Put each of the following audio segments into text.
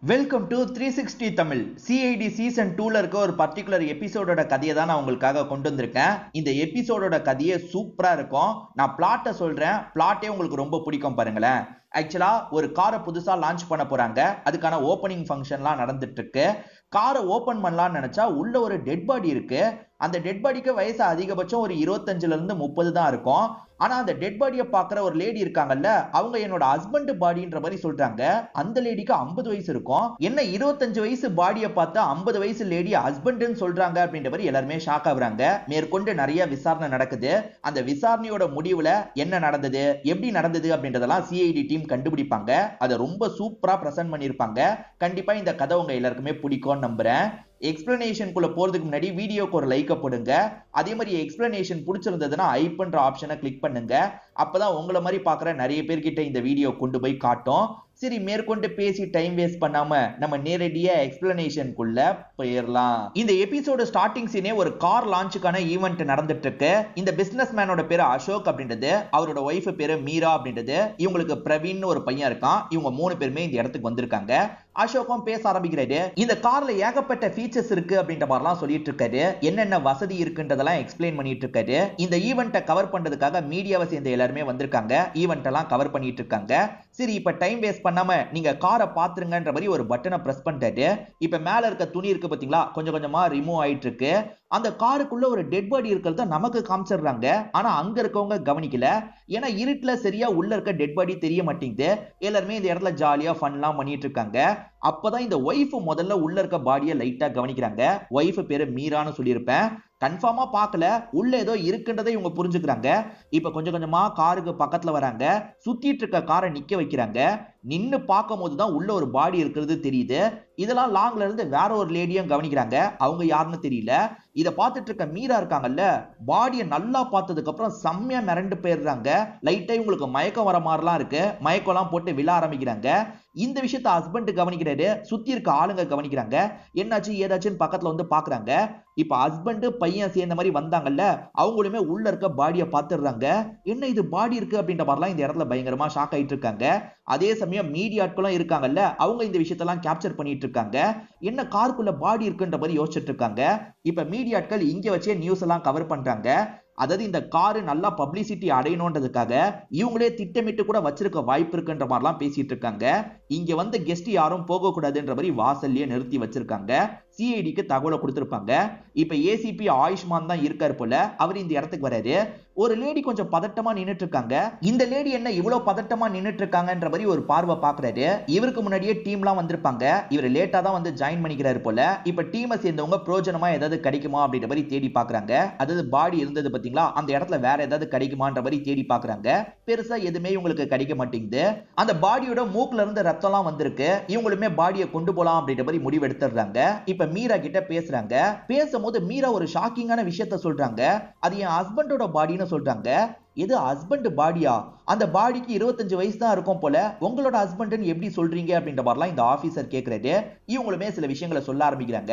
Welcome to 360 Tamil. CID season 2ல இருக்க ஒரு பர்டிகுலர் எபிசோடோட கதையை தான் நான் உங்களுக்காக கொண்டு வந்திருக்கேன். இந்த எபிசோடோட கதையே சூப்பரா இருக்கும். நான் பிளாட்டை சொல்றேன், பிளாட்டே உங்களுக்கு ரொம்ப பிடிக்கும் பாருங்களேன். ஆக்சுவலா ஒரு காரை புதுசா லான்ச் பண்ண போறாங்க. அதுக்கான ஓப்பனிங் ஃபங்க்ஷன்லாம் நடந்துட்டு இருக்கு. காரை ஓபன் பண்ணலாம்னு நினைச்சா உள்ள ஒரு டெட் பாடி இருக்கு. அந்த டெட் பாடிக்கு வயசு அதிகபட்சம் ஒரு 25ல இருந்து 30 தான் இருக்கும். ஆனா அந்த டெட் பாடியை பாக்குற ஒரு லேடி இருக்காங்கல்ல, அவங்க என்னோட ஹஸ்பண்ட் பாடின்ற மாதிரி சொல்றாங்க. அந்த லேடிக்கு 50 வயசு இருக்கும். என்ன 25 வயசு பாடியை பார்த்தா 50 வயசு லேடி ஹஸ்பண்ட்னு சொல்றாங்க அப்படின்ற மாதிரி எல்லாருமே ஷாக் ஆகுறாங்க. மேற்கொண்டு நிறைய விசாரணை நடக்குது. அந்த விசாரணையோட முடிவுல என்ன நடந்தது, எப்படி நடந்தது அப்படின்றதெல்லாம் சிஐடி டீம் கண்டுபிடிப்பாங்க. அதை ரொம்ப சூப்பரா பிரசன்ட் பண்ணிருப்பாங்க. கண்டிப்பா இந்த கதை உங்க எல்லாருக்குமே பிடிக்கும்னு நம்புறேன். எக்ஸ்பிளனேஷனுக்குள்ள போறதுக்கு முன்னாடி வீடியோக்கு ஒரு லைக் போடுங்க. அதே மாதிரி எக்ஸ்பிளனேஷன் பிடிச்சிருந்ததுன்னா ஐப்ன்ற ஆப்ஷனை கிளிக் பண்ணுங்க. அப்பதான் உங்களை மாதிரி பாக்குற நிறைய பேர்கிட்ட இந்த வீடியோ கொண்டு போய் காட்டும். சரி, மேற்கொண்டு பேசி டைம் வேஸ்ட் பண்ணாம நம்ம நேரடியா எக்ஸ்பிளனேஷனுக்குள்ள போயிடலாம். இந்த எபிசோடு ஸ்டார்டிங் சீனே ஒரு கார் லான்ச்சுக்கான ஈவென்ட் நடந்துட்டு இருக்கு. இந்த பிசினஸ் மேனோட பேரு அசோக் அப்படின்றது, அவரோட ஒய்ஃப் பேரு மீரா அப்படின்றது, இவங்களுக்கு பிரவீன் ஒரு பையன் இருக்கான். இவங்க 3 பேருமே இந்த இடத்துக்கு வந்திருக்காங்க. அசோக்கும் பேச ஆரம்பிக்கிறாரு. இந்த கார்ல ஏகப்பட்ட ஃபீச்சர்ஸ் இருக்கு அப்படின்ற மாதிரிலாம் சொல்லிட்டு இருக்காரு. என்னென்ன வசதி இருக்குன்றதெல்லாம் எக்ஸ்பிளைன் பண்ணிட்டு இருக்காரு. இந்த ஈவெண்ட்டை கவர் பண்றதுக்காக மீடியாவை சேர்ந்த எல்லாருமே வந்திருக்காங்க. ஈவெண்ட் எல்லாம் கவர் பண்ணிட்டு இருக்காங்க. சரி, இப்ப டைம் வேஸ்ட் பண்ணாம நீங்க காரை பாத்துருங்கன்ற மாதிரி ஒரு பட்டனை பிரஸ் பண்ணிட்டாரு. இப்ப மேல இருக்க துணி இருக்கு பாத்தீங்களா, கொஞ்சம் கொஞ்சமா ரிமூவ் ஆயிட்டு இருக்கு. அந்த காருக்குள்ள ஒரு டெட் பாடி இருக்கிறத நமக்கு காமிச்சிடுறாங்க. ஆனா அங்க இருக்கவங்க கவனிக்கல. ஏன்னா இருட்டுல சரியா உள்ள இருக்க டெட் பாடி தெரிய மாட்டேங்குது. எல்லாருமே இந்த இடத்துல ஜாலியா ஃபன்லாம் பண்ணிட்டு இருக்காங்க. அப்பதான் இந்த ஒய்ஃப் முதல்ல உள்ள இருக்க பாடியை லைட்டா கவனிக்கிறாங்க. ஒய்ஃப் பேரு மீரான்னு சொல்லியிருப்பேன். கன்ஃபார்மா பார்க்கல, உள்ள ஏதோ இருக்குன்றதை இவங்க புரிஞ்சுக்கிறாங்க. இப்ப கொஞ்சம் கொஞ்சமா காருக்கு பக்கத்துல வராங்க. சுத்திட்டு இருக்க காரை நிக்க வைக்கிறாங்க. நின்னு பார்க்கும் போதுதான் உள்ள ஒரு பாடி இருக்கிறது தெரியுது. இதெல்லாம் லாங்ல இருந்து வேற ஒரு லேடியும் கவனிக்கிறாங்க. அவங்க யாருன்னு தெரியல. இத பார்த்துட்டு இருக்க மீரா இருக்காங்கல்ல, பாடியை நல்லா பார்த்ததுக்கு அப்புறம் செம்மையா மிரண்டு போயிடுறாங்க. லைட்டா இவங்களுக்கு மயக்கம் வர மாதிரிலாம் இருக்கு. மயக்கம் எல்லாம் போட்டு விழ ஆரம்பிக்கிறாங்க. இந்த விஷயத்த ஹஸ்பண்ட் கவனிக்கிறாரு. சுத்தி இருக்க ஆளுங்க கவனிக்கிறாங்க. என்னாச்சு ஏதாச்சுன்னு பக்கத்துல வந்து பாக்குறாங்க. இப்ப ஹஸ்பண்ட் பையன் சேர்ந்த மாதிரி வந்தாங்கல்ல, அவங்களுமே உள்ள இருக்க பாடியை பார்த்துடுறாங்க. என்ன இது பாடி இருக்கு அப்படின்ற மாதிரிலாம் இந்த இடத்துல பயங்கரமா ஷாக் ஆயிட்டு இருக்காங்க. அதே சமயம் மீடியாட்களும் இருக்காங்கல்ல, அவங்க இந்த விஷயத்தெல்லாம் கேப்சர் பண்ணிட்டு இருக்காங்க. என்ன காருக்குள்ள பாடி இருக்குன்ற மாதிரி யோசிச்சுட்டு இருக்காங்க. இப்ப மீடியாட்கள் இங்க வச்சே நியூஸ் எல்லாம் கவர் பண்றாங்க. அதாவது இந்த காரு நல்லா பப்ளிசிட்டி அடையணும்ன்றதுக்காக இவங்களே திட்டமிட்டு கூட வச்சிருக்க வாய்ப்பு இருக்குன்ற மாதிரிலாம் பேசிட்டு இருக்காங்க. இங்க வந்து கெஸ்ட் யாரும் போக கூடாதுன்ற மாதிரி வாசல்லயே நிறுத்தி வச்சிருக்காங்க. சிஐடிக்கு தகவலை கொடுத்திருப்பாங்க. இப்ப ஏசிபி ஆயுஷ்மான் தான் இருக்காரு போல. அவர் இந்த இடத்துக்கு வராரு. ஒரு லேடி கொஞ்சம் பதட்டமா நின்னுட்டு இருக்காங்க. இந்த லேடி என்ன இவ்வளவு பதட்டமா நின்னுட்டு இருக்காங்கன்ற மாதிரி ஒரு பார்வை பாக்குறாரு. இவருக்கு முன்னாடியே டீம்லாம் வந்திருப்பாங்க. இவர் லேட்டா தான் வந்து ஜாயின் பண்ணிக்கிறாரு போல. இப்ப டீமை சேர்ந்தவங்க பிரோஜனமா ஏதாவது கிடைக்குமா அப்படின்ற மாதிரி தேடி பாக்குறாங்க. அதாவது பாடி இருந்தது பாத்தீங்களா, அந்த இடத்துல வேற ஏதாவது கிடைக்குமான்ற மாதிரி தேடி பாக்குறாங்க. பெருசா எதுவுமே இவங்களுக்கு கிடைக்க மாட்டேங்குது. அந்த பாடியோட மூக்குல இருந்து ரத்தம்லாம் வந்திருக்கு. இவங்களுமே பாடியை கொண்டு போலாம் அப்படின்ற மாதிரி முடிவு எடுத்துறாங்க. இப்ப மீரா கிட்ட பேசுறாங்க. பேசும்போது மீரா ஒரு ஷாக்கிங்கான விஷயத்த சொல்றாங்க. அது என் ஹஸ்பண்டோட பாடின்னு சொல்றாங்க. எது ஹஸ்பண்ட் பாடியா? அந்த பாடிக்கு 25 வயசு தான் இருக்கும் போல. உங்களோட ஹஸ்பண்ட்னு எப்படி சொல்றீங்க அப்படின்ற மாதிரிலாம் இந்த ஆபீசர் கேட்கறாரு. இவங்களுமே சில விஷயங்களை சொல்ல ஆரம்பிக்கிறாங்க.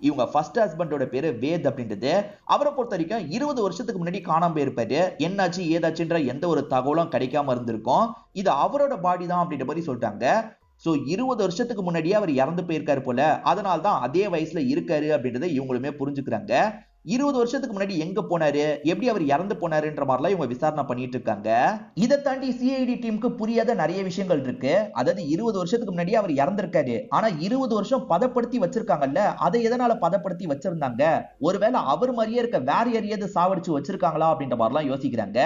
இவங்க ஃபர்ஸ்ட் ஹஸ்பண்டோட பேரு வேத் அப்படின்றது. அவரை பொறுத்த வரைக்கும் 20 வருஷத்துக்கு முன்னாடி காணாம போயிருப்பாரு. என்னாச்சு ஏதாச்சுன்ற எந்த ஒரு தகவலும் கிடைக்காம இருந்திருக்கும். இது அவரோட பாடி தான் அப்படின்ற மாதிரி சொல்றாங்க. சோ 20 வருஷத்துக்கு முன்னாடியே அவர் இறந்து போயிருக்காரு போல. அதனால தான் அதே வயசுல இருக்காரு அப்படின்றத இவங்களுமே புரிஞ்சுக்கிறாங்க. 20 வருஷத்துக்கு முன்னாடி எங்க போனாரு, எப்படி அவர் இறந்து போனாருன்ற மாதிரிலாம் இவங்க விசாரணை பண்ணிட்டு இருக்காங்க. இதை தாண்டி சிஐடி டீமுக்கு புரியாத நிறைய விஷயங்கள் இருக்கு. அதாவது 20 வருஷத்துக்கு முன்னாடி அவர் இறந்திருக்காரு. ஆனா 20 வருஷம் பதப்படுத்தி வச்சிருக்காங்கல்ல, அதை எதனால பதப்படுத்தி வச்சிருந்தாங்க? ஒருவேளை அவர் மாதிரியே இருக்க வேற யாரையாவது சாவடிச்சு வச்சிருக்காங்களா அப்படின்ற மாதிரிலாம் யோசிக்கிறாங்க.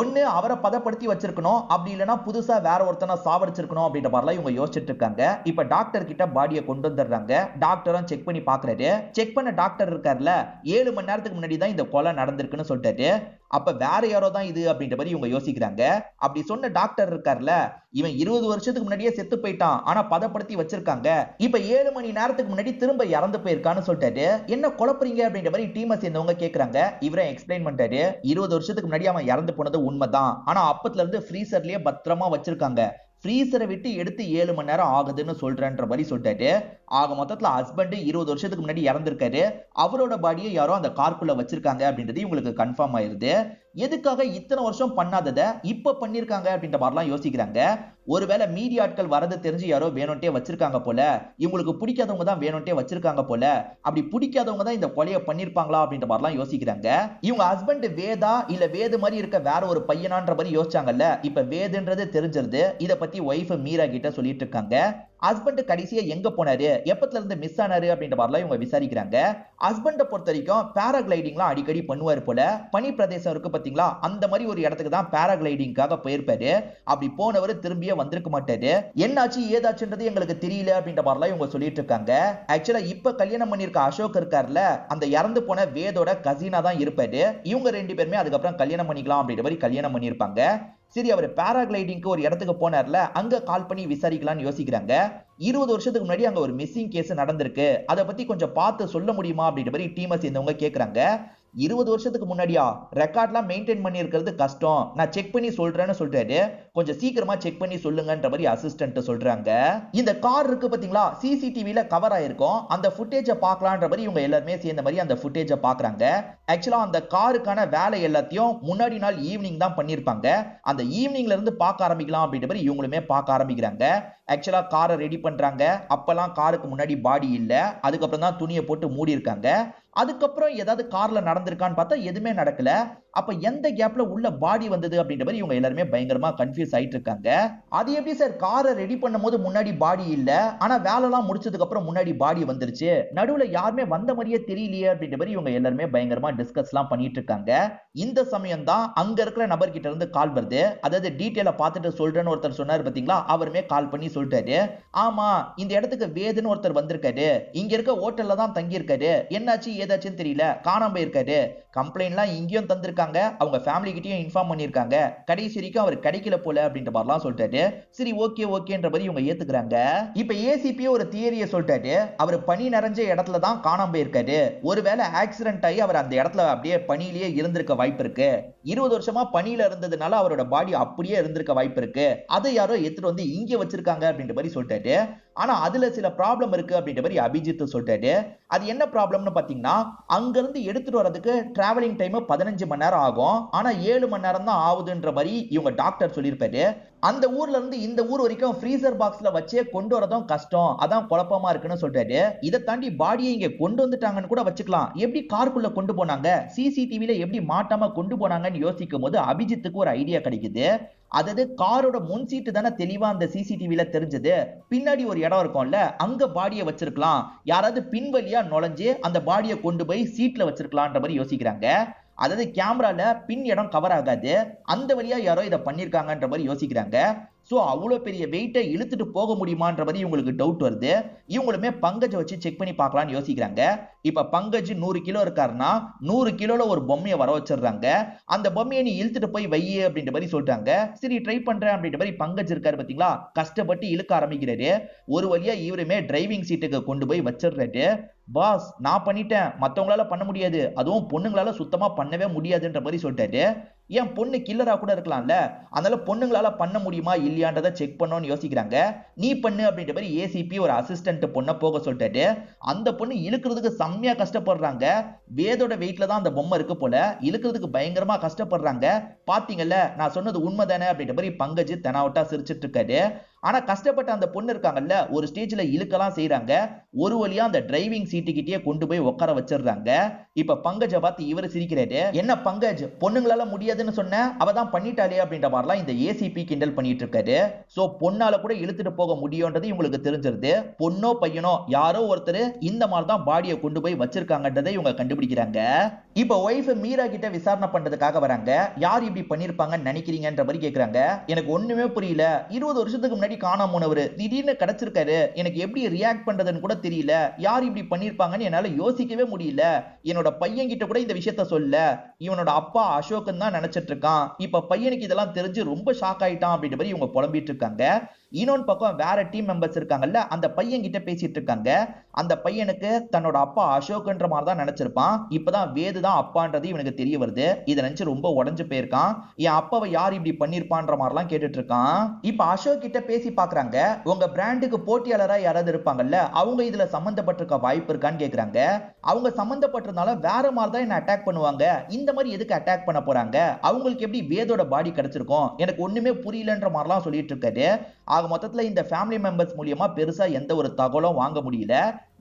ஒண்ணு அவரை பதப்படுத்தி வச்சிருக்கணும், அப்படி இல்லைன்னா புதுசா வேற ஒருத்தனை சாவடிச்சிருக்கணும் அப்படின்ற மாதிரிலாம் இவங்க யோசிச்சுட்டு இருக்காங்க. இப்ப டாக்டர் கிட்ட பாடியை கொண்டு வந்துடுறாங்க. டாக்டரும் செக் பண்ணி பாக்குறாரு. செக் பண்ண டாக்டர் இருக்காருல்ல, 7 மணி நேரத்துக்கு முன்னாடி தான் இந்த கொலை நடந்திருக்குன்னு சொல்லிட்டாரு. அப்ப வேற யாரோ தான் இது அப்படின்ற மாதிரி இவங்க யோசிக்கிறாங்க. அப்படி சொன்ன டாக்டர் இருக்கார்ல, இவன் 20 வருஷத்துக்கு முன்னாடியே செத்து போயிட்டான், ஆனா பதப்படுத்தி வச்சிருக்காங்க. இப்ப 7 மணி நேரத்துக்கு முன்னாடி திரும்ப இறந்து போயிருக்கான்னு சொல்லிட்டாரு. என்ன குழப்பறீங்க அப்படின்ற மாதிரி டீமை சேர்ந்தவங்க கேக்குறாங்க. இவரை எக்ஸ்பிளைன் பண்றாரு. 20 வருஷத்துக்கு முன்னாடி அவன் இறந்து போனது உண்மைதான். ஆனா அப்பத்துல இருந்து ஃப்ரீசர்லயே பத்திரமா வச்சிருக்காங்க. ஃப்ரீசரை விட்டு எடுத்து 7 மணி நேரம் ஆகுதுன்னு சொல்றேன்ற மாதிரி சொல்லிட்டாரு. ஆக மொத்தத்துல ஹஸ்பண்ட் 20 வருஷத்துக்கு முன்னாடி இறந்திருக்காரு. அவரோட பாடியை யாரோ அந்த கார்க்குள்ள வச்சிருக்காங்க அப்படின்றது இவங்களுக்கு கன்ஃபார்ம் ஆயிருது. எதுக்காக இத்தனை வருஷம் பண்ணாததை இப்ப பண்ணிருக்காங்க அப்படின்ற மாதிரிலாம் யோசிக்கிறாங்க. ஒருவேளை மீடியா ஆட்கள் வரது தெரிஞ்சு யாரோ வேணும்ட்டே வச்சிருக்காங்க போல, இவங்களுக்கு பிடிக்காதவங்க தான் வேணும்ட்டே வச்சிருக்காங்க போல, அப்படி பிடிக்காதவங்க தான் இந்த கொலையை பண்ணிருப்பாங்களா அப்படின்ற மாதிரிலாம் யோசிக்கிறாங்க. இவங்க ஹஸ்பண்ட் வேதா இல்ல வேது மாதிரி இருக்க வேற ஒரு பையனான்ற மாதிரி யோசிச்சாங்கல்ல, இப்ப வேதுன்றது தெரிஞ்சிருது. இத பத்தி ஒய்ஃப் மீரா கிட்ட சொல்லிட்டு இருக்காங்க. ஹஸ்பண்ட் கடைசியா எங்க போனாரு, எப்பத்துல இருந்து மிஸ் ஆனாரு அப்படின்ற மாதிரிலாம் இவங்க விசாரிக்கிறாங்க. ஹஸ்பண்ட பொறுத்த வரைக்கும் பேராகிளைடிங்லாம் அடிக்கடி பண்ணுவாரு போல. பனி பிரதேசம் இருக்கு பாத்தீங்களா, அந்த மாதிரி ஒரு இடத்துக்கு தான் பேராகிளைடிங்காக போயிருப்பாரு. அப்படி போனவர் திரும்பியே வந்திருக்க மாட்டாரு. என்னாச்சு ஏதாச்சுன்றது எங்களுக்கு தெரியல அப்படின்ற மாதிரிலாம் இவங்க சொல்லிட்டு இருக்காங்க. ஆக்சுவலா இப்ப கல்யாணம் பண்ணிருக்க அசோக் இருக்காருல்ல, அந்த இறந்து போன வேதோட கசினா தான் இருப்பாரு. இவங்க ரெண்டு பேருமே அதுக்கப்புறம் கல்யாணம் பண்ணிக்கலாம் அப்படின்ற மாதிரி கல்யாணம் பண்ணிருப்பாங்க. சரி, அவர் பேராகிளைடிங்க்கு ஒரு இடத்துக்கு போனார்ல, அங்க கால் பண்ணி விசாரிக்கலாம்னு யோசிக்கிறாங்க. 20 வருஷத்துக்கு முன்னாடி அங்க ஒரு மிஸ்ஸிங் கேஸ் நடந்திருக்கு, அதை பத்தி கொஞ்சம் பார்த்து சொல்ல முடியுமா அப்படின்ற மாதிரி டீமை சேர்ந்தவங்க கேக்குறாங்க. 20 வருஷத்துக்கு முன்னாடியா, ரெக்கார்ட்லாம் மெயின்டைன் பண்ணி இருக்கிறது கஷ்டம், நான் செக் பண்ணி சொல்றேன்னு சொல்றாரு. கொஞ்சம் சீக்கிரமா செக் பண்ணி சொல்லுங்கன்ற மாதிரி அசிஸ்டன்ட் சொல்றாங்க. இந்த கார் இருக்கு பாத்தீங்களா, சிசிடிவில கவர் ஆயிருக்கும், அந்த ஃபுட்டேஜை பார்க்கலான்ற மாதிரி இவங்க எல்லாருமே சேர்ந்த மாதிரி அந்த ஃபுட்டேஜை பாக்குறாங்க. ஆக்சுவலா அந்த காருக்கான வேலை எல்லாத்தையும் முன்னாடி நாள் ஈவினிங் தான் பண்ணிருப்பாங்க. அந்த ஈவினிங்ல இருந்து பார்க்க ஆரம்பிக்கலாம் அப்படின்ற மாதிரி இவங்களுமே பார்க்க ஆரம்பிக்கிறாங்க. ஆக்சுவலா காரை ரெடி பண்றாங்க. அப்பெல்லாம் காருக்கு முன்னாடி பாடி இல்ல, அதுக்கப்புறம் தான் துணியை போட்டு மூடி இருக்காங்க. அதுக்கப்புறம் ஏதாவது கார்ல நடந்திருக்கான்னு பார்த்தா எதுவுமே நடக்கல. அப்ப எந்த கேப்ல உள்ள பாடி வந்தது அப்படின்ற மாதிரி இவங்க எல்லாருமே பயங்கரமா கன்ஃபியூஸ் ஆயிட்டு இருக்காங்க. அது எப்படி சார் காரை ரெடி பண்ணும்போது முன்னாடி பாடி இல்ல, ஆனா வேலைலாம் முடிச்சதுக்கு அப்புறம் முன்னாடி பாடி வந்துருச்சு, நடுவுல யாருமே வந்த மாதிரியே தெரியலையே அப்படின்ற மாதிரி இவங்க எல்லாருமே பயங்கரமா டிஸ்கஸ் எல்லாம் பண்ணிட்டு இருக்காங்க. இந்த சமயம் தான் அங்க இருக்கிற நபர் கிட்ட இருந்து கால் வருது. அதாவது டீடைல பார்த்துட்டு சொல்றேன்னு ஒருத்தர் சொன்னாரு பாத்தீங்களா, அவருமே கால் பண்ணி சொல்றாரு. ஆமா, இந்த இடத்துக்கு வேதுன்னு ஒருத்தர் வந்திருக்காரு, இங்க இருக்க ஹோட்டல்ல தான் தங்கி இருக்காரு, என்னாச்சு ஏதாச்சுன்னு தெரியல, காணாம போயிருக்காரு, கம்ப்ளைண்ட்லாம் இங்கேயும் தந்திருக்காங்க, அவங்க ஃபேமிலி கிட்டயும் இன்ஃபார்ம் பண்ணிருக்காங்க, கடைசி வரைக்கும் அவர் கிடைக்கல போல அப்படின்ற மாதிரிலாம் சொல்லிட்டாரு. சரி, ஓகே ஓகேன்ற மாதிரி இவங்க ஏத்துக்கிறாங்க. இப்ப ஏசிபி ஒரு தியரியை சொல்லிட்டாரு. அவர் பனி நிறைஞ்ச இடத்துல தான் காணாம போயிருக்காரு, ஒருவேளை ஆக்சிடென்ட் ஆகி அவர் அந்த இடத்துல அப்படியே பனியிலேயே இருந்திருக்க வாய்ப்பு இருக்கு, 20 வருஷமா பனியில இருந்ததுனால அவரோட பாடி அப்படியே இருந்திருக்க வாய்ப்பு இருக்கு, அதை யாரோ எடுத்துட்டு வந்து இங்க வச்சிருக்காங்க அப்படின்ற மாதிரி சொல்லிட்டாரு. ஆனா அதுல சில ப்ராப்ளம் இருக்கு அப்படின்ற மாதிரி அபிஜித் சொல்லிட்டாரு. அது என்ன ப்ராப்ளம்னு பாத்தீங்கன்னா, அங்க இருந்து எடுத்துட்டு வரதுக்கு டிராவலிங் டைம் 15 மணி நேரம் ஆகும், ஆனா 7 மணி நேரம் தான் ஆகுதுன்ற மாதிரி இவங்க டாக்டர் சொல்லியிருப்பாரு. அந்த ஊர்ல இருந்து இந்த ஊர் வரைக்கும் ஃப்ரீசர் பாக்ஸ்ல வச்சே கொண்டு வரதும் கஷ்டம், அதான் குழப்பமா இருக்குன்னு சொல்றாரு. இதை தாண்டி பாடியை இங்க கொண்டு வந்துட்டாங்கன்னு கூட வச்சுக்கலாம், எப்படி காருக்குள்ள கொண்டு போனாங்க, சிசிடிவில எப்படி மாட்டாம கொண்டு போனாங்கன்னு யோசிக்கும் போது அபிஜித்துக்கு ஒரு ஐடியா கிடைக்குது. அதாவது காரோட முன் சீட்டு தானே தெளிவா அந்த சிசிடிவில தெரிஞ்சது, பின்னாடி ஒரு இடம் இருக்கும்ல, அங்க பாடியை வச்சிருக்கலாம், யாராவது பின்வழியா நுழைஞ்சு அந்த பாடியை கொண்டு போய் சீட்ல வச்சிருக்கலாம்ன்ற மாதிரி யோசிக்கிறாங்க. அதாவது கேமரால பின் இடம் கவர் ஆகாது, அந்த வழியா யாரோ இதை பண்ணிருக்காங்கன்ற மாதிரி யோசிக்கிறாங்க. சோ அவ்வளவு பெரிய வெயிட்டை இழுத்துட்டு போக முடியுமான்ற மாதிரி இவங்களுக்கு டவுட் வருது. இவங்களுமே பங்கஜை வச்சு செக் பண்ணி பார்க்கலாம்னு யோசிக்கிறாங்க. இப்ப பங்கஜ் 100 கிலோ இருக்காருன்னா 100 கிலோல ஒரு பொம்மையை வர வச்சிடுறாங்க. அந்த பொம்மையை நீ இழுத்துட்டு போய் வையே அப்படின்ற மாதிரி சொல்றாங்க. சரி, ட்ரை பண்றேன் அப்படின்ற மாதிரி பங்கஜ் இருக்காரு பாத்தீங்களா, கஷ்டப்பட்டு இழுக்க ஆரம்பிக்கிறாரு. ஒரு வழியா இவருமே டிரைவிங் சீட்டுக்கு கொண்டு போய் வச்சிடுறாரு. பாஸ், நான் பண்ணிட்டேன், மத்தவங்களால பண்ண முடியாது, அதுவும் பொண்ணுங்களால சுத்தமா பண்ணவே முடியாதுன்ற மாதிரி சொல்லிட்டாரு. ஏன் பொண்ணு கில்லரா கூட இருக்கலாம்ல, அதனால பொண்ணுங்களால பண்ண முடியுமா இல்லையான்றதை செக் பண்ணணும்னு யோசிக்கிறாங்க. நீ பண்ணு அப்படின்ற மாதிரி ஏசிபி ஒரு அசிஸ்டன்ட் பொண்ணை போக சொல்லிட்டாரு. அந்த பொண்ணு இழுக்கிறதுக்கு செம்மையா கஷ்டப்படுறாங்க. வேதோட வெயிட்ல தான் அந்த பொம்மை இருக்கு போல, இழுக்கிறதுக்கு பயங்கரமா கஷ்டப்படுறாங்க. பாத்தீங்கல்ல, நான் சொன்னது உண்மைதானே அப்படின்ற மாதிரி பங்கஜ் தெனாவட்டா சிரிச்சிட்டு இருக்காரு. ஆனா கஷ்டப்பட்ட அந்த பொண்ணு இருக்காங்கல்ல, ஒரு ஸ்டேஜ்ல இழுக்கலாம் செய்யறாங்க. ஒரு வழியா அந்த டிரைவிங் சீட்டு கிட்டே கொண்டு போய் உட்கார வச்சிடுறாங்க. இப்ப பங்கஜ பார்த்து இவரு சிரிக்கிறாரு. என்ன பங்கஜ், பொண்ணுங்களால முடியாதுன்னு சொன்ன, அவதான் பண்ணிட்டாலே அப்படின்ற மாதிரிலாம் இந்த ஏசிபி கிண்டல் பண்ணிட்டு இருக்காரு. சோ பொண்ணால கூட இழுத்துட்டு போக முடியும்ன்றது இவங்களுக்கு தெரிஞ்சிருது. பொண்ணோ பையனோ யாரோ ஒருத்தர் இந்த மாதிரி தான் பாடியை கொண்டு போய் வச்சிருக்காங்கன்றதை இவங்க கண்டுபிடிக்கிறாங்க. இப்ப ஒய்ஃப் மீரா கிட்ட விசாரணை பண்றதுக்காக வராங்க. யார் இப்படி பண்ணிருப்பாங்கன்னு நினைக்கிறீங்கன்ற மாதிரி கேக்குறாங்க. எனக்கு ஒண்ணுமே புரியல, 20 வருஷத்துக்கு முன்னாடி காணாம போனவர் திடீர்னு கிடைச்சிருக்காரு, எனக்கு எப்படி ரியாக்ட் பண்றதுன்னு கூட தெரியல, யார் இப்படி பண்ணிருப்பாங்கன்னு என்னால யோசிக்கவே முடியல, என்னோட பையன் கிட்ட கூட இந்த விஷயத்த சொல்ல, இவனோட அப்பா அசோக் தான் நினைச்சிட்டு இருக்கான், இப்ப பையனுக்கு இதெல்லாம் தெரிஞ்சு ரொம்ப ஷாக் ஆயிட்டான் அப்படின்ற மாதிரி இவங்க புலம்பிட்டு இருக்காங்க. இன்னொன்று பக்கம் வேற டீம் மெம்பர்ஸ் இருக்காங்கல்ல, அந்த பையன் கிட்ட பேசிட்டு இருக்காங்க. அந்த பையனுக்கு தன்னோட அப்பா அசோக்ன்ற மாதிரி தான் நினைச்சிருப்பான். இப்பதான் வேது தான் அப்பான்றது இவனுக்கு தெரிய வருது. இதை நினைச்சு ரொம்ப உடஞ்சு போயிருக்கான். என் அப்பாவை யார் இப்படி பண்ணிருப்பான்ற மாதிரிலாம் கேட்டுட்டு இருக்கான். இப்ப அசோக் கிட்ட பேசி பாக்குறாங்க. உங்க பிராண்டுக்கு போட்டியாளரா யாராவது இருப்பாங்கல்ல, அவங்க இதுல சம்பந்தப்பட்டிருக்க வாய்ப்பு இருக்கான்னு கேக்குறாங்க. அவங்க சம்பந்தப்பட்டிருந்தாலும் வேற மாதிரி தான் என்ன அட்டாக் பண்ணுவாங்க. இந்த மாதிரி எதுக்கு அட்டாக் பண்ண போறாங்க? அவங்களுக்கு எப்படி வேதோட பாடி கிடைச்சிருக்கும்? எனக்கு ஒண்ணுமே புரியலன்ற மாதிரிலாம் சொல்லிட்டு இருக்காரு. ஆக மொத்தத்துல இந்த ஃபேமிலி மெம்பர்ஸ் மூலியமா பெருசா எந்த ஒரு தகவலும் வாங்க முடியல.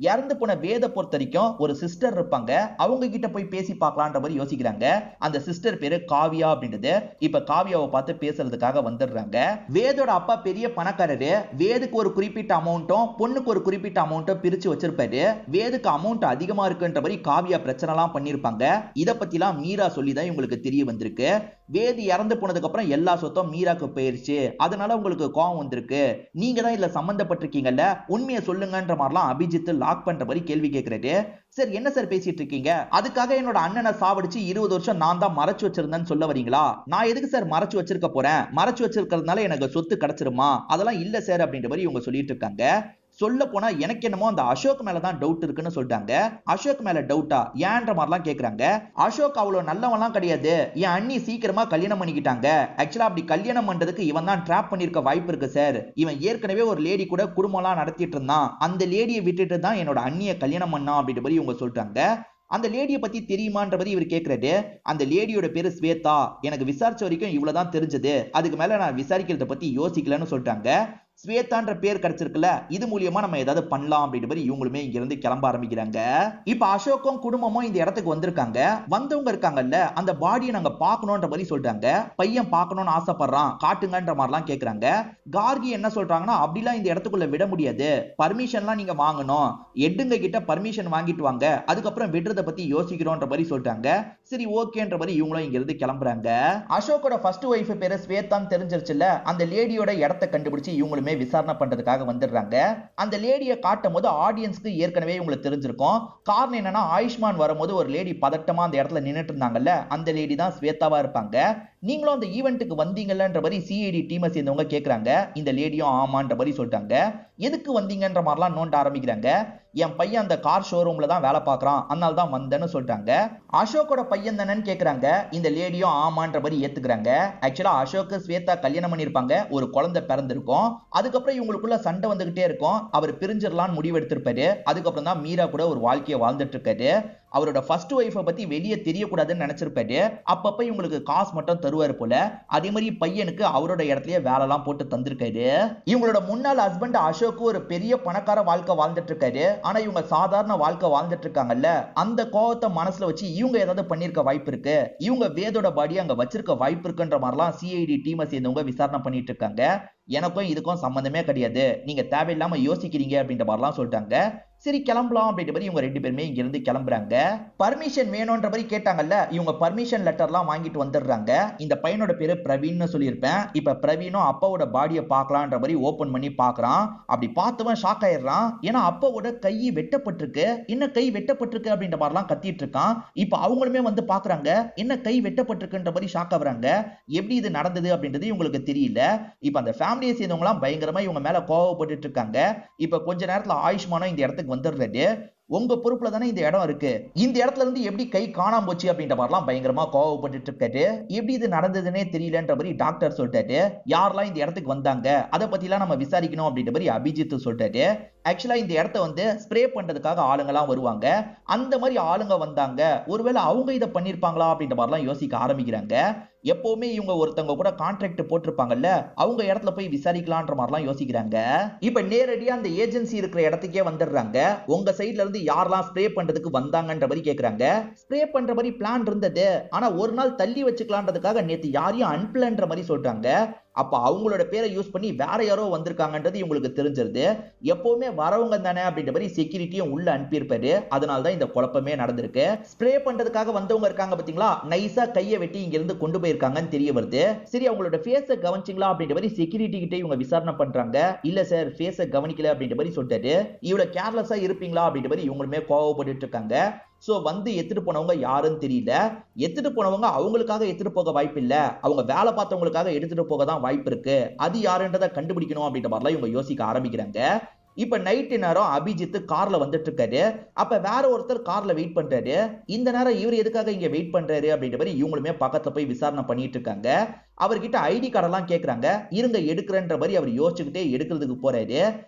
இறந்து போன வேத பொறுத்த வரைக்கும் ஒரு சிஸ்டர் இருப்பாங்க. அவங்க கிட்ட போய் பேசி பார்க்கலான்ற மாதிரி யோசிக்கிறாங்க. அந்த சிஸ்டர் பேரு காவியா அப்படின்றது. இப்ப காவியாவை பார்த்து பேசுறதுக்காக வந்துடுறாங்க. வேதோட அப்பா பெரிய பணக்காரரு. வேதுக்கு ஒரு குறிப்பிட்ட அமௌண்ட்டும் பொண்ணுக்கு ஒரு குறிப்பிட்ட அமௌண்ட்டும் பிரிச்சு வச்சிருப்பாரு. வேதுக்கு அமௌண்ட் அதிகமா இருக்குன்ற மாதிரி காவியா பிரச்சனை எல்லாம் பண்ணிருப்பாங்க. இத பத்திலாம் மீரா சொல்லிதான் உங்களுக்கு தெரிய வந்திருக்கு. வேது இறந்து போனதுக்கு அப்புறம் எல்லா சொத்தும் மீராக்கு போயிருச்சு. அதனால உங்களுக்கு கோவம் வந்திருக்கு. நீங்க தான் இதுல சம்பந்தப்பட்டிருக்கீங்கல்ல, உண்மையை சொல்லுங்கன்ற மாதிரிலாம் அபிஜித் லாக் பண்ற மாதிரி கேள்வி கேட்கிறாரு. சார் என்ன சார் பேசிட்டு இருக்கீங்க? அதுக்காக என்னோட அண்ணனை சாவடிச்சு 20 வருஷம் நான் தான் மறைச்சு வச்சிருந்தேன்னு சொல்ல வரீங்களா? நான் எதுக்கு சார் மறைச்சு வச்சிருக்க போறேன்? மறைச்சு வச்சிருக்கிறதுனால எனக்கு சொத்து கிடைச்சிருமா? அதெல்லாம் இல்ல சார் அப்படின்ற மாதிரி இவங்க சொல்லிட்டு இருக்காங்க. சொல்ல போனா எனக்கு என்னமோ அந்த அசோக் மேலதான் டவுட் இருக்குன்னு சொல்றாங்க. அசோக் மேல டவுட்டா ஏன்ற மாதிரிலாம் கேக்குறாங்க. அசோக் அவ்வளவு நல்லவன்லாம் கிடையாது. என் அண்ணி சீக்கிரமா கல்யாணம் பண்ணிக்கிட்டாங்க. ஆக்சுவலா அப்படி கல்யாணம் பண்றதுக்கு இவன் தான் ட்ராப் பண்ணிருக்க வாய்ப்பு இருக்கு சார். இவன் ஏற்கனவே ஒரு லேடி கூட குடும்பம்லாம் நடத்திட்டு இருந்தான். அந்த லேடியை விட்டுட்டு தான் என்னோட அண்ணியை கல்யாணம் பண்ணா அப்படின்ற மாதிரி இவங்க சொல்றாங்க. அந்த லேடியை பத்தி தெரியுமான்றபடி இவர் கேட்கிறாரு. அந்த லேடியோட பேரு ஸ்வேதா. எனக்கு விசாரிச்ச வரைக்கும் இவ்வளவுதான் தெரிஞ்சது. அதுக்கு மேல நான் விசாரிக்கிறத பத்தி யோசிக்கலன்னு சொல்றாங்க. ஸ்வேதான்ற பேர் கிடைச்சிருக்குல்ல, இது மூலியமா நம்ம ஏதாவது பண்ணலாம் அப்படின்ற மாதிரி இவங்களுமே இங்க இருந்து கிளம்ப ஆரம்பிக்கிறாங்க. இப்ப அசோக்கும் குடும்பமும் இந்த இடத்துக்கு வந்திருக்காங்க. வந்தவங்க இருக்காங்கல்ல, அந்த பாடியை நாங்க பார்க்கணும்ன்ற மாதிரி சொல்றாங்க. பையன் பார்க்கணும்னு ஆசைப்படுறான், காட்டுங்கன்ற மாதிரிலாம் கேக்குறாங்க. கார்கி என்ன சொல்றாங்கன்னா, அப்படிலாம் இந்த இடத்துக்குள்ள விட முடியாது. பர்மிஷன்லாம் நீங்க வாங்கணும். எட்டுங்க கிட்ட பர்மிஷன் வாங்கிட்டு வாங்க, அதுக்கப்புறம் விடுறத பத்தி யோசிக்கிறோன்ற மாதிரி சொல்றாங்க. சரி ஓகேன்ற மாதிரி இவங்களும் இங்க இருந்து கிளம்புறாங்க. அசோக்கோட ஃபர்ஸ்ட் ஒய்ஃப் பேரு ஸ்வேதான் தெரிஞ்சிருச்சுல, அந்த லேடியோட இடத்தை கண்டுபிடிச்சு இவங்களுமே விசாரணை பண்றதுக்காக வந்துடுறாங்க. அந்த லேடியை காட்டும் போது ஆடியன்ஸ்க்கு ஏற்கனவே உங்களுக்கு தெரிஞ்சிருக்கும். காரணம் என்னன்னா, ஆயுஷ்மான் வரும்போது ஒரு லேடி பதட்டமா அந்த இடத்துல நின்னுட்டு இருந்தாங்கல்ல, அந்த லேடி தான் ஸ்வேதாவா இருப்பாங்க. நீங்களும் அந்த ஈவென்ட்டுக்கு வந்தீங்கன்ற மாதிரி சிஐடி டீமை சேர்ந்தவங்க கேக்குறாங்க. இந்த லேடியும் ஆமான்ற மாதிரி சொல்லிட்டாங்க. எதுக்கு வந்தீங்கன்ற மாதிரிலாம் நோண்ட ஆரம்பிக்கிறாங்க. என் பையன் அந்த கார் ஷோரூம்ல தான் வேலை பார்க்கறான், அதனால தான் வந்தேன்னு சொல்லிட்டாங்க. அசோக்கோட பையன் தானேன்னு கேக்குறாங்க. இந்த லேடியும் ஆமான்ற மாதிரி ஏத்துக்கிறாங்க. ஆக்சுவலா அசோக் ஸ்வேதா கல்யாணம் பண்ணிருப்பாங்க. ஒரு குழந்தை பிறந்திருக்கும். அதுக்கப்புறம் இவங்களுக்குள்ள சண்டை வந்துகிட்டே இருக்கும். அவர் பிரிஞ்சிடலான்னு முடிவு எடுத்திருப்பாரு. அதுக்கப்புறம் தான் மீரா கூட ஒரு வாழ்க்கையை வாழ்ந்துட்டு இருக்காரு. அவரோட ஃபர்ஸ்ட் ஒய்ஃபை பத்தி வெளியே தெரியக்கூடாதுன்னு நினைச்சிருப்பாரு. அப்பப்ப இவங்களுக்கு காசு மட்டும் தருவாரு போல. அதே மாதிரி பையனுக்கு அவரோட இடத்துலயே வேலை எல்லாம் போட்டு தந்திருக்காரு. இவங்களோட முன்னாள் ஹஸ்பண்ட் அசோக் ஒரு பெரிய பணக்கார வாழ்க்கை வாழ்ந்துட்டு இருக்காரு. ஆனா இவங்க சாதாரண வாழ்க்கை வாழ்ந்துட்டு இருக்காங்கல்ல, அந்த கோவத்தை மனசுல வச்சு இவங்க ஏதாவது பண்ணிருக்க வாய்ப்பு இருக்கு. இவங்க வேதோட பாடி அங்க வச்சிருக்க வாய்ப்பு இருக்குன்ற மாதிரிலாம் சிஐடி டீமை சேர்ந்தவங்க விசாரணை பண்ணிட்டு இருக்காங்க. எனக்கும் இதுக்கும் சம்பந்தமே கிடையாது, நீங்க தேவையில்லாம யோசிக்கிறீங்க அப்படின்ற மாதிரிலாம் சொல்லிட்டாங்க. சரி கிளம்பலாம் அப்படின்ற மாதிரி இவங்க ரெண்டு பேருமே இங்க இருந்து கிளம்புறாங்க. பர்மிஷன் வேணும்ன்ற மாதிரி கேட்டாங்கல்ல, இவங்க பர்மிஷன் லெட்டர்லாம் வாங்கிட்டு வந்துடுறாங்க. இந்த பையனோட பேரு பிரவீன்னு சொல்லியிருப்பேன். இப்ப பிரவீனும் அப்பாவோட பாடியை பார்க்கலான்ற மாதிரி ஓபன் பண்ணி பாக்குறான். அப்படி பார்த்தவன் ஷாக் ஆயிடுறான். ஏன்னா அப்பாவோட கை வெட்டப்பட்டிருக்கு. என்ன கை வெட்டப்பட்டிருக்கு அப்படின்ற மாதிரிலாம் கத்திட்டு இருக்கான். இப்ப அவங்களுமே வந்து பாக்குறாங்க. என்ன கை வெட்டப்பட்டிருக்குன்ற மாதிரி ஷாக் ஆகுறாங்க. எப்படி இது நடந்தது அப்படின்றது இவங்களுக்கு தெரியல. இப்ப அந்த ஃபேமிலியை சேர்ந்தவங்க எல்லாம் பயங்கரமா இவங்க மேல கோவப்பட்டு இருக்காங்க. இப்ப கொஞ்ச நேரத்துல ஆயுஷ்மானும் இந்த இடத்துக்கு வந்துடுறாரு. உங்க பொறுப்புல தானே இந்த இடம் இருக்கு, இந்த இடத்துல இருந்து எப்படி கை காணாம போச்சு அப்படின்ற மாதிரிலாம் பயங்கரமா கோவப்பட்டு இருக்காரு. எப்படி இது நடந்ததுன்னே தெரியலன்ற மாதிரி டாக்டர் சொல்லிட்டாரு. யாரெல்லாம் இந்த இடத்துக்கு வந்தாங்க அதை பத்தி எல்லாம் நம்ம விசாரிக்கணும் அப்படின்ற மாதிரி அபிஜித் சொல்லிட்டாரு. ஆக்சுவலா இந்த இடத்த வந்து ஸ்ப்ரே பண்றதுக்காக ஆளுங்கெல்லாம் வருவாங்க. அந்த மாதிரி ஆளுங்க வந்தாங்க. ஒருவேளை அவங்க இதை பண்ணிருப்பாங்களா அப்படின்ற மாதிரிலாம் யோசிக்க ஆரம்பிக்கிறாங்க. எப்பவுமே இவங்க ஒருத்தவங்க கூட கான்ட்ராக்ட் போட்டிருப்பாங்கல்ல, அவங்க இடத்துல போய் விசாரிக்கலான்ற மாதிரிலாம் யோசிக்கிறாங்க. இப்ப நேரடியா அந்த ஏஜென்சி இருக்கிற இடத்துக்கே வந்துடுறாங்க. உங்க சைட்ல இருந்து யாரெல்லாம் ஸ்ப்ரே பண்றதுக்கு வந்தாங்கன்ற மாதிரி கேக்குறாங்க. ஸ்ப்ரே பண்ற மாதிரி பிளான் இருந்தது, ஆனா ஒரு நாள் தள்ளி வச்சுக்கலான்றதுக்காக நேத்து யாரையும் அனுப்பலன்ற மாதிரி சொல்றாங்க. அப்ப அவங்களோட பேரை யூஸ் பண்ணி வேற யாரோ வந்திருக்காங்கன்றது இவங்களுக்கு தெரிஞ்சிருது. எப்பவுமே வரவங்க தானே அப்படின்ற மாதிரி செக்யூரிட்டியும் உள்ள அனுப்பியிருப்பாரு. அதனாலதான் இந்த குழப்பமே நடந்திருக்கு. ஸ்ப்ரே பண்றதுக்காக வந்தவங்க இருக்காங்க பாத்தீங்களா, நைஸா கையை வெட்டி இங்க இருந்து கொண்டு போயிருக்காங்கன்னு தெரிய வருது. சரி அவங்களோட ஃபேஸை கவனிச்சிங்களா அப்படின்ற மாதிரி செக்யூரிட்டி கிட்ட இவங்க விசாரணை பண்றாங்க. இல்ல சார் ஃபேஸை கவனிக்கல அப்படின்ற மாதிரி சொல்லிட்டாரு. இவ்வளவு கேர்லெஸ்ஸா இருப்பீங்களா அப்படின்ற மாதிரி இவங்களுமே கோவப்பட்டு இருக்காங்க. சோ வந்து எடுத்துட்டு போனவங்க யாருன்னு தெரியல. எடுத்துட்டு போனவங்க அவங்களுக்காக எடுத்துட்டு போக வாய்ப்பு இல்ல, அவங்க வேலை பார்த்தவங்களுக்காக எடுத்துட்டு போக தான் வாய்ப்பு இருக்கு. அது யாருன்றதை கண்டுபிடிக்கணும் அப்படின்ற மாதிரிலாம் இவங்க யோசிக்க ஆரம்பிக்கிறாங்க. இப்ப நைட்டு நேரம் அபிஜித் கார்ல வந்துட்டு இருக்காரு. அப்ப வேற ஒருத்தர் கார்ல வெயிட் பண்றாரு. இந்த நேரம் இவர் எதுக்காக இங்க வெயிட் பண்றாரு அப்படின்ற மாதிரி இவங்களுமே பக்கத்துல போய் விசாரணை பண்ணிட்டு இருக்காங்க. அவர்கிட்ட ஐடி கார்டெல்லாம் கேக்குறாங்க. இருங்க எடுக்கிறன்ற மாதிரி அவர் யோசிச்சுக்கிட்டே எடுக்கிறதுக்கு போறாரு.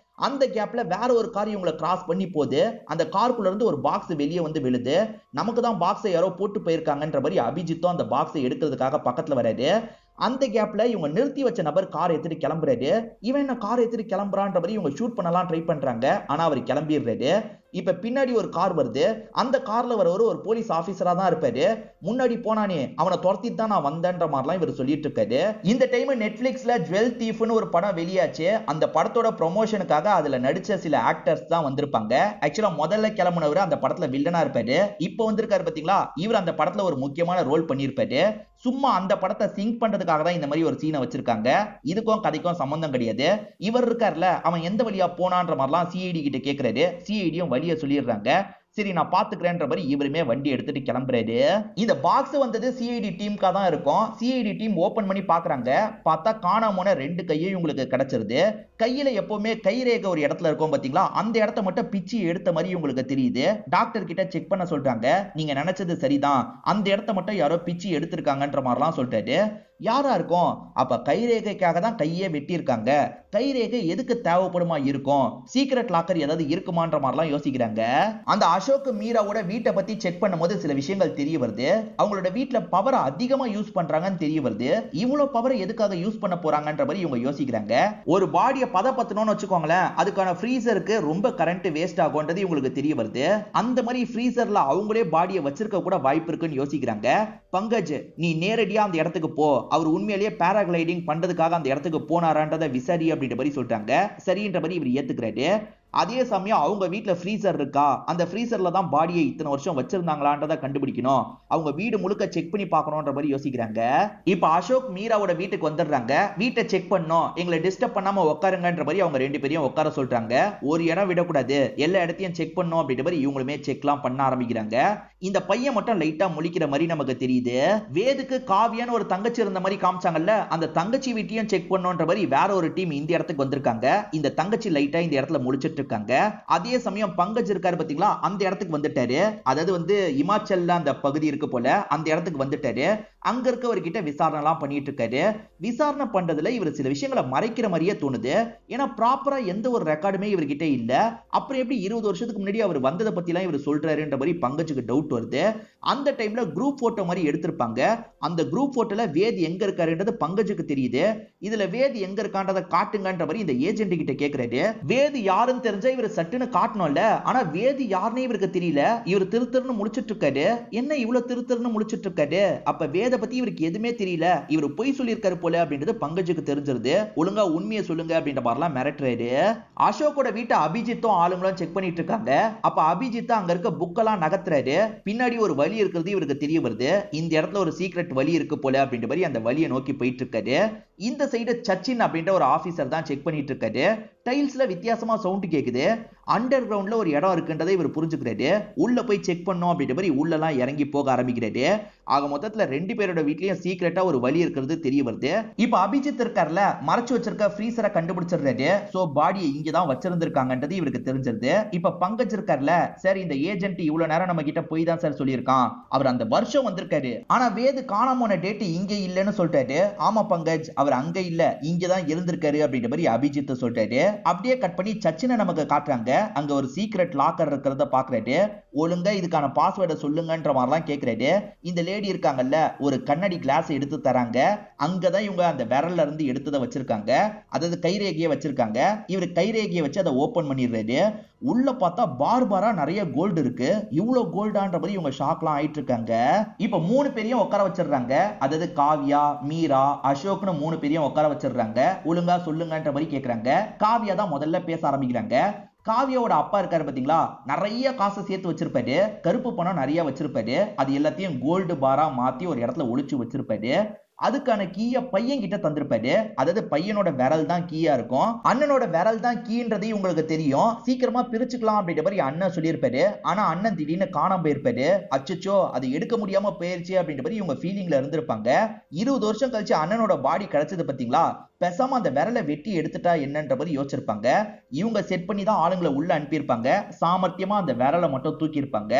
அந்த கேப்ல வேற ஒரு கார் இவங்களை கிராஸ் பண்ணி போகுது. அந்த காருக்குள்ள இருந்து ஒரு பாக்ஸ் வெளியே வந்து விழுது. நமக்கு தான் பாக்ஸை யாரோ போட்டு போயிருக்காங்கன்ற மாதிரி அபிஜித்தும் அந்த பாக்ஸை எடுக்கிறதுக்காக பக்கத்துல வராரு. அந்த கேப்ல இவங்க நிறுத்தி வச்ச நபர் கார் எடுத்துட்டு கிளம்புறாரு. இவன் என்ன கார் எடுத்துட்டு கிளம்புறான்ற மாதிரி இவங்க ஷூட் பண்ணலாம் ட்ரை பண்றாங்க. ஆனா அவர் கிளம்பிடுறாரு. இப்ப பின்னாடி ஒரு கார் வருது. அந்த கார்ல வரவர் ஒரு போலீஸ் ஆபீசரா தான் இருப்பாரு. முன்னாடி போனானே அவனை துரத்திட்டு தான் நான் வந்தேன்ற மாதிரிலாம் இவர் சொல்லிட்டு இருக்காரு. இந்த டைம் நெட்ஃபிளிக்ஸ்ல ஜுவல் தீஃப்னு ஒரு படம் வெளியாச்சு. அந்த படத்தோட ப்ரொமோஷனுக்காக அதுல நடிச்ச சில ஆக்டர்ஸ் தான் வந்திருப்பாங்க. ஆக்சுவலா முதல்ல கிளம்புனவர் அந்த படத்துல வில்லனா இருப்பாரு. இப்போ வந்திருக்காரு பாத்தீங்களா, இவர் அந்த படத்துல ஒரு முக்கியமான ரோல் பண்ணிருப்பாரு. சும்மா அந்த படத்தை சிங்க் பண்றதுக்காக தான் இந்த மாதிரி ஒரு சீனை வச்சிருக்காங்க. இதுக்கும் கதைக்கும் சம்பந்தம் கிடையாது. இவர் இருக்கார்ல, அவன் எந்த வழியா போனான்ற மாதிரிலாம் சிஐடி கிட்ட கேக்குறாரு. சிஐடியும் வழியை சொல்லிடுறாங்க. சரி நான் பாத்துக்கிறேன்ற மாதிரி இவருமே வண்டி எடுத்துட்டு கிளம்புறாரு. இந்த பாக்ஸ் வந்தது சிஐடி டீமுக்கா தான் இருக்கும். சிஐடி டீம் ஓபன் பண்ணி பாக்குறாங்க. பார்த்தா காணாம 2 கையும் உங்களுக்கு கிடைச்சிருது. கையில எப்பவுமே கைரேகை ஒரு இடத்துல இருக்கும் பாத்தீங்களா, அந்த இடத்த மட்டும் பிச்சு எடுத்த மாதிரி உங்களுக்கு தெரியுது. டாக்டர் கிட்ட செக் பண்ண சொல்றாங்க. நீங்க நினைச்சது சரிதான், அந்த இடத்த மட்டும் யாரோ பிச்சு எடுத்திருக்காங்கன்ற மாதிரிலாம் சொல்றாரு. யாரா இருக்கும்? அப்ப கைரேகைக்காக தான் கையே வெட்டி இருக்காங்க. கைரேகை எதுக்கு தேவைப்படுமா இருக்கும்? சீக்ரெட் லாக்கர் ஏதாவது இருக்குமான்ற மாதிரிலாம் யோசிக்கிறாங்க. அந்த அசோக் மீராவோட வீட்டை பத்தி செக் பண்ணும்போது சில விஷயங்கள் தெரிய வருது. அவங்களோட வீட்டுல பவரை அதிகமா யூஸ் பண்றாங்கன்னு தெரிய வருது. இவ்வளவு பவரை எதுக்காக யூஸ் பண்ண போறாங்கன்ற மாதிரி இவங்க யோசிக்கிறாங்க. ஒரு பாடியை பதப்படுத்தணும்னு வச்சுக்கோங்களேன், அதுக்கான ஃப்ரீசருக்கு ரொம்ப கரண்ட் வேஸ்ட் ஆகும்ன்றது இவங்களுக்கு தெரிய வருது. அந்த மாதிரி ஃப்ரீசர்ல அவங்களே பாடியை வச்சிருக்க கூட வாய்ப்பு இருக்குன்னு யோசிக்கிறாங்க. பங்கஜ், நீ நேரடியா அந்த இடத்துக்கு போ, அவர் உண்மையிலேயே பேராகிளைடிங் பண்றதுக்காக அந்த இடத்துக்கு போனாரான்றத விசாரி அப்படின்ற மாதிரி சொல்றாங்க. சரின்ற மாதிரி இவர் ஏத்துக்கிறாரு. அதே சமயம் அவங்க வீட்டுல ஃப்ரீசர் இருக்கா, அந்த ஃப்ரீசர்ல தான் பாடியை இத்தனை வருஷம் வச்சிருந்தாங்களான்றதை கண்டுபிடிக்கணும். அவங்க வீடு முழுக்க செக் பண்ணி பார்க்கணும்ன்ற மாதிரி யோசிக்கிறாங்க. இப்ப அசோக் மீராவோட வீட்டுக்கு வந்துடுறாங்க. வீட்டை செக் பண்ணோம், எங்களை டிஸ்டர்ப் பண்ணாம உட்காருங்கன்ற மாதிரி அவங்க 2 பேரையும் உட்கார சொல்றாங்க. ஒரு இடம் விடக்கூடாது, எல்லா இடத்தையும் செக் பண்ணோம் அப்படின்ற மாதிரி இவங்களுமே செக்லாம் பண்ண ஆரம்பிக்கிறாங்க. இந்த பையன் மட்டும் லைட்டா முழிக்கிற மாதிரி நமக்கு தெரியுது. வேதுக்கு காவியான்னு ஒரு தங்கச்சி இருந்த மாதிரி காமிச்சாங்கல்ல, அந்த தங்கச்சி வீட்டையும் செக் பண்ணோன்ற மாதிரி வேற ஒரு டீம் இந்த இடத்துக்கு வந்திருக்காங்க. இந்த தங்கச்சி லைட்டா இந்த இடத்துல முழிச்சிட்டு இருக்காங்க. அதே சமயம் பங்கஜ் இருக்காரு பாத்தீங்களா, அந்த இடத்துக்கு வந்துட்டாரு. அதாவது வந்து இமாச்சல்ல அந்த பகுதி இருக்கு போல, அந்த இடத்துக்கு வந்துட்டாரு. அங்க இருக்கவர்கிட்ட விசாரணை எல்லாம் பண்ணிட்டு இருக்காரு. விசாரணை பண்றதுல இவர் சில விஷயங்களை மறைக்கிற மாதிரியே தோணுது. ஏன்னா ப்ராப்பரா எந்த ஒரு ரெக்கார்டுமே இவர்கிட்ட இல்ல. அப்புறம் எப்படி 20 வருஷத்துக்கு முன்னாடி அவர் வந்ததை பத்தி எல்லாம் இவர் சொல்றாருன்ற மாதிரி பங்கஜுக்கு டவுட் வருது. அந்த டைம்ல குரூப் போட்டோ மாதிரி எடுத்திருப்பாங்க. அந்த குரூப் போட்டோல வேத் எங்க இருக்காருன்றது பங்கஜுக்கு தெரியுது. இதுல வேத் எங்க இருக்கான்றதை காட்டுங்கன்ற மாதிரி இந்த ஏஜென்ட் கிட்ட கேக்குறாரு. வேத் யாருன்னு தெரிஞ்சா இவர் சட்டுன்னு காட்டணும்ல, ஆனா வேத் யாருன்னே இவருக்கு தெரியல. இவர் திருத்திருன்னு முடிச்சிட்டு இருக்காரு. என்ன இவ்வளவு திருத்திருன்னு முடிச்சிட்டு இருக்காரு? அப்ப வேத பத்தி இவருக்கு எதுவுமே தெரியல, இவர் பொய் சொல்லியிருக்காரு போல அப்படின்றது பங்கஜுக்கு தெரிஞ்சிருது. ஒழுங்கா உண்மையை சொல்லுங்க அப்படின்ற மாதிரிலாம் மிரட்டுறாரு. அசோக்கோட வீட்டை அபிஜித்தும் ஆளுங்களும் செக் பண்ணிட்டு இருக்காங்க. அப்ப அபிஜித் அங்க இருக்க புக்கெல்லாம் நகர்த்துறாரு. பின்னாடி ஒரு வழி இருக்கிறது இவருக்கு தெரிய வருது. இந்த இடத்துல ஒரு சீக்ரெட் வழி இருக்கு போல அப்படின்ற மாதிரி அந்த வழியை நோக்கி போயிட்டு இருக்காரு. இந்த சைடு சச்சின் அப்படின்ற ஒரு ஆபீசர் தான் செக் பண்ணிட்டு இருக்காரு. டைல்ஸ்ல வித்தியாசமா சவுண்ட் கேக்குது. அண்டர் கிரவுண்ட்ல ஒரு இடம் இருக்குன்றதை இவர் புரிஞ்சுக்கிறாரு. உள்ள போய் செக் பண்ணோம் அப்படின்ற மாதிரி உள்ளலாம் இறங்கி போக ஆரம்பிக்கிறாரு. ஆக மொத்தத்துல 2 பேரோட வீட்லயும் சீக்ரெட்டா ஒரு வழி இருக்கிறது தெரிய வருது. இப்ப அபிஜித் இருக்கார்ல, மறைச்சு வச்சிருக்க ஃப்ரீசரை கண்டுபிடிச்சிடுறாரு. சோ பாடியை இங்கதான் வச்சிருந்திருக்காங்கன்றது இவருக்கு தெரிஞ்சிருது. இப்ப பங்கஜ் இருக்கார்ல, சார் இந்த ஏஜென்ட் இவ்வளவு நேரம் நம்ம கிட்ட போய் தான் சார் சொல்லியிருக்கான், அவர் அந்த வருஷம் வந்திருக்காரு, ஆனா வேது காணாம போன டேட் இங்க இல்லன்னு சொல்லிட்டாரு. ஆமா பங்கஜ், அவர் அங்க இல்ல, இங்கதான் இருந்திருக்காரு அப்படின்ற மாதிரி அபிஜித் சொல்லிட்டாரு. அப்படியே கட் பண்ணி சச்சினை நமக்கு காட்டுறாங்க. அங்க ஒரு சீக்ரெட் லாக்கர் இருக்கிறத பாக்குறாரு. ஒழுங்கா இதுக்கான பாஸ்வேர்டை சொல்லுங்கன்ற மாதிரிலாம் கேக்குறாரு. இந்த லேடி இருக்காங்கல்ல, ஒரு கண்ணாடி கிளாஸ் எடுத்து தராங்க. அங்கதான் இவங்க அந்த விரல்ல இருந்து எடுத்ததை வச்சிருக்காங்க. அதாவது கைரேகையை வச்சிருக்காங்க. இவர் கைரேகையை வச்சு அதை ஓபன் பண்ணிடுறாரு. உள்ள பார்த்தா பார்பாரா நிறைய கோல்டு இருக்கு. இவ்வளவு கோல்டான்ற மாதிரி இவங்க ஷாக்லாம் ஆயிட்டு இருக்காங்க. இப்ப 3 பேரையும் உட்கார வச்சிடுறாங்க. அதாவது காவியா, மீரா, அசோக்னு 3 பேரையும் உட்கார வச்சிடுறாங்க. ஒழுங்கா சொல்லுங்கன்ற மாதிரி கேக்குறாங்க. காவியா தான் முதல்ல பேச ஆரம்பிக்கிறாங்க. காவியாவோட அப்பா இருக்காரு பாத்தீங்களா, நிறைய காசை சேர்த்து வச்சிருப்பாரு. கருப்பு பணம் நிறைய வச்சிருப்பாரு. அது எல்லாத்தையும் கோல்டு பாரா மாத்தி ஒரு இடத்துல ஒளிச்சு வச்சிருப்பாரு. அதுக்கான கீயை பையன் கிட்ட தந்திருப்பாரு. அதாவது பையனோட விரல் தான் கீயா இருக்கும். அண்ணனோட விரல் தான் கீன்றதே உங்களுக்கு தெரியும். சீக்கிரமா பிரிச்சுக்கலாம் அப்படின்ற மாதிரி அண்ணன் சொல்லியிருப்பாரு. ஆனா அண்ணன் திடீர்னு காணாம போயிருப்பாரு. அச்சச்சோ அது எடுக்க முடியாம போயிருச்சு அப்படின்ற மாதிரி இவங்க ஃபீலிங்ல இருந்திருப்பாங்க. 20 வருஷம் கழிச்சு அண்ணனோட பாடி கிடைச்சது பாத்தீங்களா, பேசாம அந்த விரலை வெட்டி எடுத்துட்டா என்னன்ற மாதிரி யோசிச்சிருப்பாங்க. இவங்க செட் பண்ணி தான் ஆளுங்களை உள்ள அனுப்பியிருப்பாங்க. சாமர்த்தியமா அந்த விரலை மட்டும் தூக்கி இருப்பாங்க.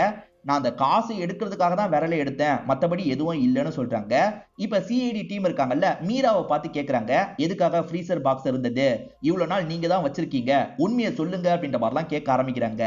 நான் அந்த காசு எடுக்கிறதுக்காக தான் விரலை எடுத்தேன், மத்தபடி எதுவும் இல்லைன்னு சொல்றாங்க. இப்ப சிஐடி டீம் இருக்காங்கல்ல, மீராவை பார்த்து கேக்குறாங்க, எதுக்காக ஃப்ரீசர் பாக்ஸ் இருந்தது, இவ்வளவு நாள் நீங்க தான் வச்சிருக்கீங்க, உண்மையை சொல்லுங்க அப்படின்ற மாதிரிலாம் கேட்க ஆரம்பிக்கிறாங்க.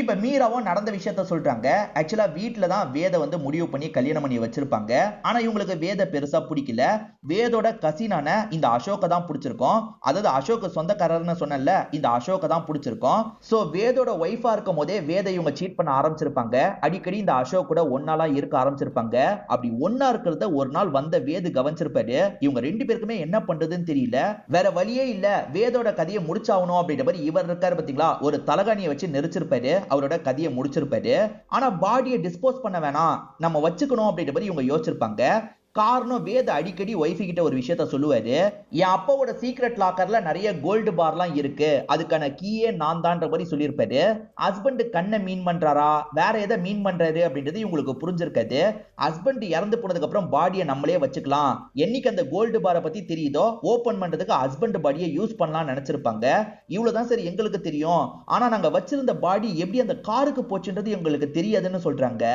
இப்ப மீராவும் நடந்த விஷயத்த சொல்றாங்க. ஆக்சுவலா வீட்டுல தான் வேத வந்து முடிவு பண்ணி கல்யாணம் பண்ணி வச்சிருப்பாங்க. ஆனா இவங்களுக்கு வேத பெருசா பிடிக்கல. வேதோட கசினான இந்த அசோக தான் பிடிச்சிருக்கும். அதாவது அசோக் சொந்தக்காரர்னு சொன்னல, இந்த அசோக தான் பிடிச்சிருக்கும். சோ வேதோட ஒய்ஃபா இருக்கும் போதே வேத இவங்க சீட் பண்ண ஆரம்பிச்சிருப்பாங்க. அடிக்கடி இந்த அசோக் கூட ஒன்னாலா இருக்க ஆரம்பிச்சிருப்பாங்க. அப்படி ஒன்னா இருக்கிறத ஒரு நாள் வந்த வேது கவனிச்சிருப்பாரு. இவங்க ரெண்டு பேருக்குமே என்ன பண்றதுன்னு தெரியல. வேற வழியே இல்ல, வேதோட கதையை முடிச்சாகணும் அப்படின்ற மாதிரி இவர் இருக்காரு பாத்தீங்களா, ஒரு தலகாணியை வச்சு நெரிச்சிருப்பாரு. அவரோட கதையை முடிச்சிருப்பாரு. ஆனா பாடியை டிஸ்போஸ் பண்ண வேணாம், நம்ம வச்சுக்கணும் அப்படின்ற மாதிரி இவங்க யோசிச்சிருப்பாங்க. காரணம் வேத அடிக்கடி ஒய்ஃபு கிட்ட ஒரு விஷயத்த சொல்லுவாரு, என் அப்பாவோட சீக்ரெட் லாக்கர்ல நிறைய கோல்டு பார்லாம் இருக்கு, அதுக்கான கீயே நான் தான்ற மாதிரி சொல்லியிருப்பாரு. ஹஸ்பண்ட் கண்ணை மீன் பண்றாரா, வேற எதை மீன் பண்றாரு அப்படின்றது இவங்களுக்கு புரிஞ்சிருக்காது. ஹஸ்பண்ட் இறந்து போனதுக்கு அப்புறம் பாடியை நம்மளே வச்சுக்கலாம், என்னைக்கு அந்த கோல்டு பாரை பத்தி தெரியுதோ ஓபன் பண்றதுக்கு ஹஸ்பண்ட் பாடியை யூஸ் பண்ணலாம் நினைச்சிருப்பாங்க. இவ்வளவுதான் சரி எங்களுக்கு தெரியும், ஆனா நாங்க வச்சிருந்த பாடி எப்படி அந்த காருக்கு போச்சுன்றது எங்களுக்கு தெரியாதுன்னு சொல்றாங்க.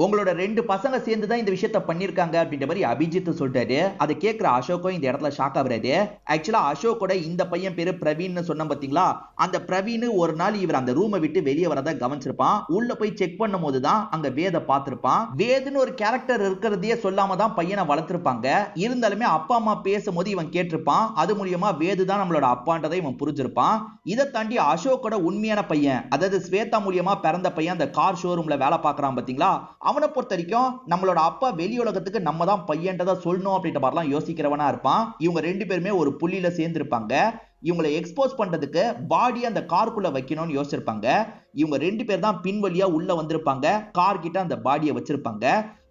உங்களோட 2 பசங்க சேர்ந்து தான் இந்த விஷயத்த பண்ணிருக்காங்க அப்படின்ற மாதிரி அபிஜித் சொல்றாரு. அதை கேட்கிற அசோக்கும் இந்த இடத்துல ஷாக் ஆகுறாரு. ஆக்சுவலா அசோக்கோட இந்த பையன் பேரு பிரவீன் சொன்ன பாத்தீங்களா, அந்த பிரவீன் ஒரு நாள் இவர் அந்த ரூமை விட்டு வெளியே வரத கவனிச்சிருப்பான். உள்ள போய் செக் பண்ணும் போதுதான் அங்க வேத பார்த்திருப்பான். வேதுன்னு ஒரு கேரக்டர் இருக்கிறதையே சொல்லாம தான் பையனை வளர்த்திருப்பாங்க. இருந்தாலுமே அப்பா அம்மா பேசும்போது இவன் கேட்டிருப்பான். அது மூலியமா வேது தான் நம்மளோட அப்பான்றதை இவன் புரிஞ்சிருப்பான். இதை தாண்டி அசோக்கோட உண்மையான பையன், அதாவது ஸ்வேதா மூலியமா பிறந்த பையன் அந்த கார் ஷோரூம்ல வேலை பார்க்கறான் பாத்தீங்களா, அவனை பொறுத்த வரைக்கும் நம்மளோட அப்பா வெளி உலகத்துக்கு நம்ம தான் பையன்றதை சொல்லணும் அப்படின்ற மாதிரிலாம் யோசிக்கிறவனா இருப்பான். இவங்க 2 பேருமே ஒரு புள்ளியில சேர்ந்து இருப்பாங்க. இவங்களை எக்ஸ்போஸ் பண்றதுக்கு பாடி அந்த காருக்குள்ள வைக்கணும்னு யோசிச்சிருப்பாங்க. இவங்க 2 பேர் தான் பின் வழியா உள்ள வந்திருப்பாங்க. கார் கிட்ட அந்த பாடியை வச்சிருப்பாங்க.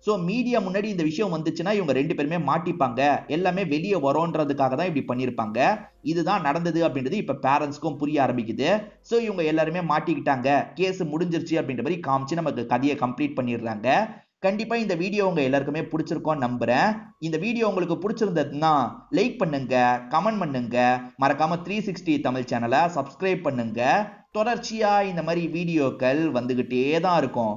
சோ மீடியா முன்னாடி இந்த விஷயம் வந்துச்சுன்னா இவங்க 2 பேருமே மாட்டிப்பாங்க, எல்லாமே வெளியே வரோன்றதுக்காக தான் இப்படி பண்ணிருப்பாங்க. இதுதான் நடந்தது அப்படின்றது இப்ப பேரண்ட்ஸ்க்கும் புரிய ஆரம்பிக்குது. சோ இவங்க எல்லாருமே மாட்டிக்கிட்டாங்க, கேஸ் முடிஞ்சிருச்சு அப்படின்ற மாதிரி காமிச்சு நமக்கு கதையை கம்ப்ளீட் பண்ணிடுறாங்க. கண்டிப்பா இந்த வீடியோ உங்க எல்லாருக்குமே பிடிச்சிருக்கும் நம்புறேன். இந்த வீடியோ உங்களுக்கு பிடிச்சிருந்ததுன்னா லைக் பண்ணுங்க, கமெண்ட் பண்ணுங்க, மறக்காம 360 தமிழ் சேனலை சப்ஸ்கிரைப் பண்ணுங்க. தொடர்ச்சியா இந்த மாதிரி வீடியோக்கள் வந்துகிட்டே தான் இருக்கும்.